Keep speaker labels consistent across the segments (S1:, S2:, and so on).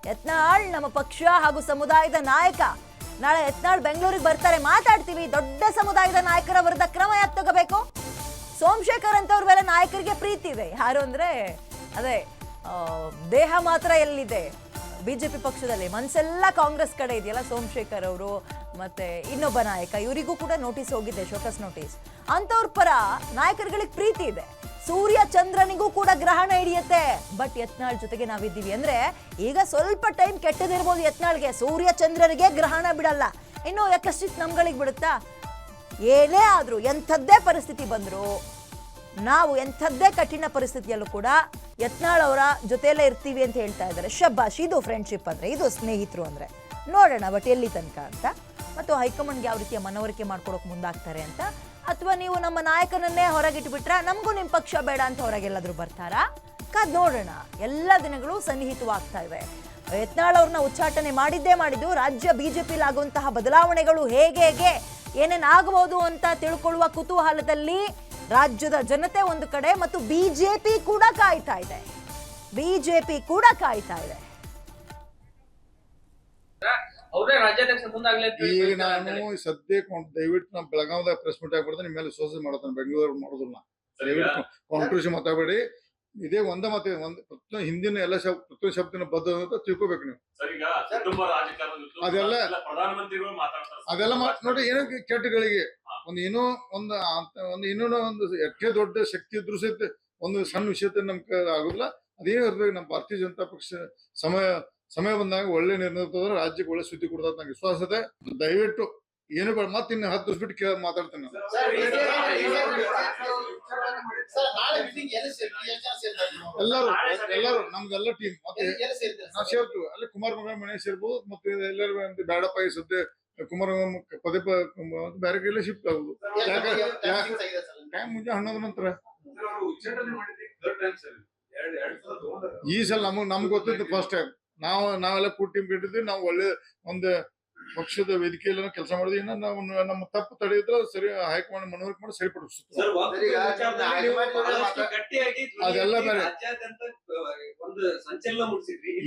S1: ಯತ್ನಾಳ್ ನಮ್ಮ ಪಕ್ಷ ಹಾಗೂ ಸಮುದಾಯದ ನಾಯಕ. ನಾಳೆ ಯತ್ನಾಳ್ ಬೆಂಗಳೂರಿಗೆ ಬರ್ತಾರೆ, ಮಾತಾಡ್ತೀವಿ. ದೊಡ್ಡ ಸಮುದಾಯದ ನಾಯಕರ ವಿರುದ್ಧ ಕ್ರಮ ಯಾಕೆ ತಗೋಬೇಕು? ಸೋಮಶೇಖರ್ ಅಂತವ್ರ ಮೇಲೆ ನಾಯಕರಿಗೆ ಪ್ರೀತಿ ಇದೆ. ಯಾರು ಅಂದ್ರೆ ಅದೇ ದೇಹ ಮಾತ್ರ ಎಲ್ಲಿದೆ ಬಿಜೆಪಿ ಪಕ್ಷದಲ್ಲಿ, ಮನ್ಸೆಲ್ಲ ಕಾಂಗ್ರೆಸ್ ಕಡೆ ಇದೆಯಲ್ಲ. ಸೋಮಶೇಖರ್ ಅವರು ಮತ್ತೆ ಇನ್ನೊಬ್ಬ ನಾಯಕ, ಇವರಿಗೂ ಕೂಡ ನೋಟಿಸ್ ಹೋಗಿದೆ, ಶೋಕಸ್ ನೋಟಿಸ್. ಅಂತವ್ರ ಪರ ನಾಯಕರುಗಳಿಗೆ ಪ್ರೀತಿ ಇದೆ. ಸೂರ್ಯ ಚಂದ್ರನಿಗೂ ಕೂಡ ಗ್ರಹಣ ಹಿಡಿಯುತ್ತೆ, ಬಟ್ ಯತ್ನಾಳ್ ಜೊತೆಗೆ ನಾವಿದ್ದೀವಿ ಅಂದ್ರೆ ಈಗ ಸ್ವಲ್ಪ ಟೈಮ್ ಕೆಟ್ಟದಿರ್ಬೋದು ಯತ್ನಾಳ್ಗೆ. ಸೂರ್ಯ ಚಂದ್ರನಿಗೆ ಗ್ರಹಣ ಬಿಡಲ್ಲ, ಇನ್ನು ಯಾಕಷ್ಟಿತ್ತು ನಮ್ಗಳಿಗೆ ಬಿಡುತ್ತಾ? ಏನೇ ಆದ್ರೂ, ಎಂಥದ್ದೇ ಪರಿಸ್ಥಿತಿ ಬಂದ್ರು, ನಾವು ಎಂಥದ್ದೇ ಕಠಿಣ ಪರಿಸ್ಥಿತಿಯಲ್ಲೂ ಕೂಡ ಯತ್ನಾಳ್ ಅವರ ಜೊತೆಯಲ್ಲೇ ಇರ್ತೀವಿ ಅಂತ ಹೇಳ್ತಾ ಇದ್ದಾರೆ. ಶಬ್ಬಾಷ್, ಇದು ಫ್ರೆಂಡ್ಶಿಪ್ ಅಂದ್ರೆ, ಇದು ಸ್ನೇಹಿತರು ಅಂದ್ರೆ. ನೋಡೋಣ ಬಟ್ ಎಲ್ಲಿ ತನಕ ಅಂತ, ಮತ್ತು ಹೈಕಮಾಂಡ್ಗೆ ಯಾವ ರೀತಿಯ ಮನವರಿಕೆ ಮಾಡ್ಕೊಡೋಕೆ ಮುಂದಾಗ್ತಾರೆ ಅಂತ. ಅಥವಾ ನೀವು ನಮ್ಮ ನಾಯಕನನ್ನೇ ಹೊರಗಿಟ್ಬಿಟ್ರೆ ನಮಗೂ ನಿಮ್ಮ ಪಕ್ಷ ಬೇಡ ಅಂತ ಹೊರಗೆಲ್ಲಾದ್ರೂ ಬರ್ತಾರಾ? ಕಾದ್ ನೋಡೋಣ. ಎಲ್ಲ ದಿನಗಳು ಸನ್ನಿಹಿತವಾಗ್ತಾ ಇವೆ. ಯತ್ನಾಳ್ ಅವ್ರನ್ನ ಉಚ್ಚಾಟನೆ ಮಾಡಿದ್ದು ರಾಜ್ಯ ಬಿಜೆಪಿಲಿ ಆಗುವಂತಹ ಬದಲಾವಣೆಗಳು ಹೇಗೆ ಏನೇನು ಆಗಬಹುದು ಅಂತ ತಿಳ್ಕೊಳ್ಳುವ ಕುತೂಹಲದಲ್ಲಿ ರಾಜ್ಯದ ಜನತೆ ಒಂದು ಕಡೆ, ಮತ್ತು ಬಿಜೆಪಿ ಕೂಡ ಕಾಯ್ತಾ ಇದೆ.
S2: ಈಗ ನಾನು ಸದ್ಯಕ್ಕೆ ದಯವಿಟ್ಟು ನಾವು ಬೆಳಗಾವದಾಗ ಪ್ರೆಸ್ ಮೀಟ್ ಆಗ್ಬಿಡ್ತಾನೆ, ನಿಮ್ಮೆಲ್ಲ ಸೋಸೆ ಮಾಡತಾನೆ, ಬೆಂಗಳೂರು ಮಾಡೋದಿಲ್ಲ. ದಯವಿಟ್ಟು ಕಾಂಟ್ರವರ್ಸಿ ಮಾತಾಡಬೇಡಿ. ಇದೇ ಒಂದ ಮಾತು, ಒಂದು ಹಿಂದಿನ ಎಲ್ಲ ಪ್ರತಿಯೊಂದು ಶಬ್ದನ ಬದ್ಧ ಅಂತ ತಿಳ್ಕೊಬೇಕು ನೀವು. ಅದೆಲ್ಲ ನೋಡಿ, ಏನೋ ಕೆಟ್ಟಗಳಿಗೆ ಒಂದು ಎಷ್ಟೇ ದೊಡ್ಡ ಶಕ್ತಿ ಇದ್ರು ಸಹಿತ ಒಂದು ಸಣ್ಣ ವಿಷಯತೆ ನಮ್ಗೆ ಆಗುದಿಲ್ಲ. ಅದೇನು ಇರ್ಬೇಕು, ನಮ್ಮ ಭಾರತೀಯ ಜನತಾ ಪಕ್ಷ ಸಮಯ ಬಂದಾಗ ಒಳ್ಳೆ ನಿರ್ಣಯ ತಗೊಂಡ್ರೆ ರಾಜ್ಯಕ್ಕೆ ಒಳ್ಳೆ ಸುದ್ದಿ ಕೊಡ್ತದ ನಂಗೆ ವಿಶ್ವಾಸ ಇದೆ. ದಯವಿಟ್ಟು ಏನು ಬೇಡ, ಮತ್ತೆ ಇನ್ನು 10 ದಿವಸ ಬಿಟ್ಟು ಮಾತಾಡ್ತೇನೆ. ಎಲ್ಲರೂ ನಮ್ದೆಲ್ಲ ಟೀಮ್ ಮತ್ತೆ ನಾವು ಸೇರ್ತೀವಿ. ಅಲ್ಲಿ ಕುಮಾರ್ ಮನೆ ಸೇರ್ಬೋದು, ಮತ್ತೆ ಎಲ್ಲರೂ ಬೇಡಪ್ಪ ಈ ಸದ್ಯ ಕುಮಾರ ಪದೇ ಬೇರೆ ಕೈಲೇ ಶಿಫ್ಟ್ ಆಗುದು. ಟೈಮ್ ಮುಂಜೆ 11 ನಂತರ. ಈ ಸಲ ನಮ್ಗೆ ಗೊತ್ತಿದ್ದು ಫಸ್ಟ್ ಟೈಮ್ ನಾವೆಲ್ಲ ಟೀಮ್ ಬಿಟ್ಟಿದ್ವಿ. ನಾವು ಒಳ್ಳೆ ಒಂದು ಪಕ್ಷದ ವೇದಿಕೆಯಲ್ಲಿ ಕೆಲಸ ಮಾಡಿದ್ವಿ. ಇನ್ನ ನಾವು ನಮ್ಮ ತಪ್ಪು ತಡೆಯಿದ್ರೆ ಸರಿ, ಹೈಕಮಾಂಡ್ ಮನವರಿಕೆ ಮಾಡಿ ಸರಿಪಡಿಸುತ್ತೆ. ಅದೆಲ್ಲ ಬೇರೆ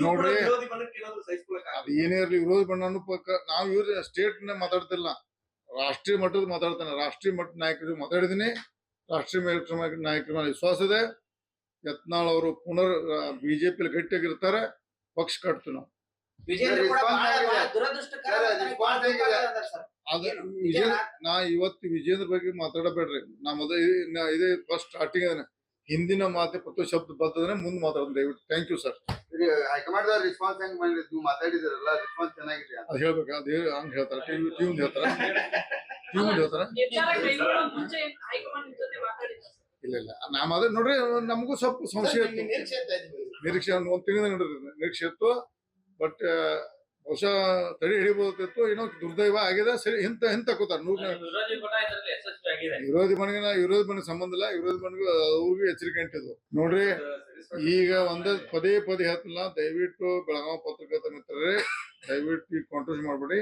S2: ನೋಡ್ರಿ, ಅದು ಏನೇ ಇರ್ಲಿ, ವಿರೋಧಿ ಬಣ್ಣ ನಾವು ಇವ್ರ ಸ್ಟೇಟ್ ಮಾತಾಡ್ತಿಲ್ಲ, ರಾಷ್ಟ್ರೀಯ ಮಟ್ಟದ ಮಾತಾಡ್ತಾನೆ. ರಾಷ್ಟ್ರೀಯ ಮಟ್ಟದ ನಾಯಕರು ಮಾತಾಡಿದೀನಿ. ರಾಷ್ಟ್ರೀಯ ನಾಯಕರ ಮೇಲೆ ವಿಶ್ವಾಸ ಇದೆ. ಯತ್ನಾಳ್ ಅವರು ಪುನರ್ ಬಿಜೆಪಿ ಗಟ್ಟಿಯಾಗಿರ್ತಾರೆ, ಪಕ್ಷ ಕಟ್ತು ನಾವು. ನಾ ಇವತ್ತು ವಿಜೇಂದ್ರ ಬಗ್ಗೆ ಮಾತಾಡಬೇಡ್ರಿ. ಇದೇ ಫಸ್ಟ್ ಸ್ಟಾರ್ಟಿಂಗ್ ಹಿಂದಿನ ಮಾತೆ ಪ್ರತಿ ಶಬ್ದ ಬರ್ತದ್ರೆ ಮುಂದೆ ಮಾತಾಡೋದು ದಯವಿಟ್ಟು. Thank you sir.
S3: High command response ಹೆಂಗ್ ಮಾಡಿದ್ರಿ? ನೀವು ಮಾತಾಡಿದ್ರಲ್ಲ, ರೆಸ್ಪಾನ್ಸ್ ಚೆನ್ನಾಗಿದೆ
S2: ಅದು ಹೇಳ್ಬೇಕು. ಅದೇ ಹಂಗ ಹೇಳ್ತಾರ, ಟ್ಯೂನ್ ಹೇಳ್ತಾರ. ಇಲ್ಲ ನಾವ್ ಅದೇ ನೋಡ್ರಿ, ನಮಗೂ ಸ್ವಲ್ಪ ಸಂಶಯ ಇತ್ತು, ನಿರೀಕ್ಷೆ ಒಂದ್ ತಿಂಗಳ ನಿರೀಕ್ಷೆ ಇತ್ತು. ಬಟ್ ಬಹುಶಃ ತಡೆ ಹಿಡಿಬಹುದಿತ್ತು. ಏನೋ ದುರ್ದೈವ ಆಗಿದೆ. ಸರಿ, ಹಿಂತ ಕೂತಾರ ವಿರೋಧಿ ಬಣ್ಣ ಸಂಬಂಧ ಇಲ್ಲ. ವಿರೋಧಿ ಬಣ್ಣ ಅವ್ರಿಗೂ ಎಚ್ಚರಿಕೆ ಅಂಟಿದ್ವು ನೋಡ್ರಿ. ಈಗ ಪದೇ ಹೇಳ್ತಿಲ್ಲ, ದಯವಿಟ್ಟು ಬೆಳಗಾವಿ ಪತ್ರಕರ್ತ ಮಿತ್ರರೇ, ದಯವಿಟ್ಟು ಕಾಂಟ್ರವರ್ಸಿ ಮಾಡ್ಬೇಡಿ.